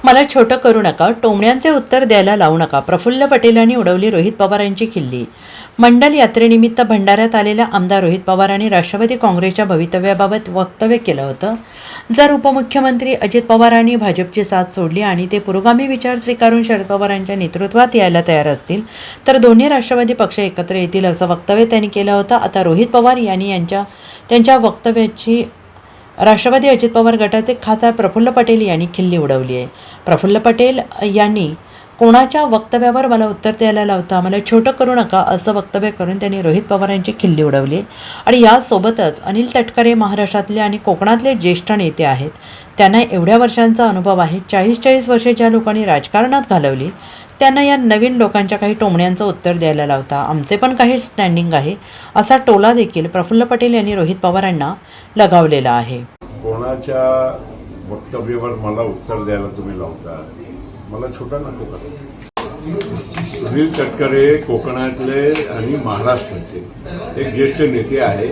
मला छोटं करू नका, टोमण्यांचे उत्तर द्यायला लावू नका. प्रफुल्ल पटेलांनी उडवली रोहित पवारांची खिल्ली. मंडल यात्रेनिमित्त भंडाऱ्यात आलेल्या आमदार रोहित पवारांनी राष्ट्रवादी काँग्रेसच्या भवितव्याबाबत वक्तव्य केलं होतं. जर उपमुख्यमंत्री अजित पवारांनी भाजपची साथ सोडली आणि ते पुरोगामी विचार स्वीकारून शरद पवारांच्या नेतृत्वात यायला तयार असतील तर दोन्ही राष्ट्रवादी पक्ष एकत्र येतील असं वक्तव्य त्यांनी केलं होतं. आता रोहित पवार यांनी त्यांच्या वक्तव्याची राष्ट्रवादी अजित पवार गटाचे खासदार प्रफुल्ल पटेल यांनी खिल्ली उडवली आहे. प्रफुल्ल पटेल यांनी कोणाच्या वक्तव्यावर मला उत्तर द्यायला लावता, मला छोटं करू नका असं वक्तव्य करून त्यांनी रोहित पवारांची खिल्ली उडवली. आणि यासोबतच अनिल तटकरे महाराष्ट्रातले आणि कोकणातले ज्येष्ठ नेते आहेत. त्यांना एवढ्या वर्षांचा अनुभव आहे. 40 वर्षे ज्या लोकांनी राजकारणात घालवली त्यांना या नवीन लोकांच्या काही टोमण्यांचं उत्तर द्यायला लावता. आमचे पण काही स्टँडिंग आहे असा टोला देखील प्रफुल्ल पटेल यांनी रोहित पवारांना लगावलेला आहे. कोणाच्या वक्तव्यावर मला उत्तर द्यायला तुम्ही लावता, मला छोटा नको करा. सुनील तटकरे कोकणातले आणि महाराष्ट्राचे एक ज्येष्ठ नेते आहे.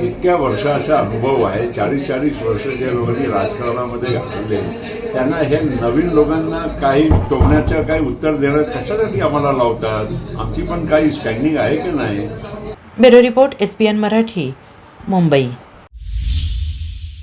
इतक्या वर्षाचा अनुभव आहे. 40 वर्ष ज्या लोकांनी राजकारणामध्ये घालवले त्यांना हे नवीन लोकांना काही टोमण्याचं काही उत्तर देणं कशासाठी आम्हाला लावतात? आमची पण काही स्टँडिंग आहे की नाही? Bureau report, SPN Marathi, Mumbai.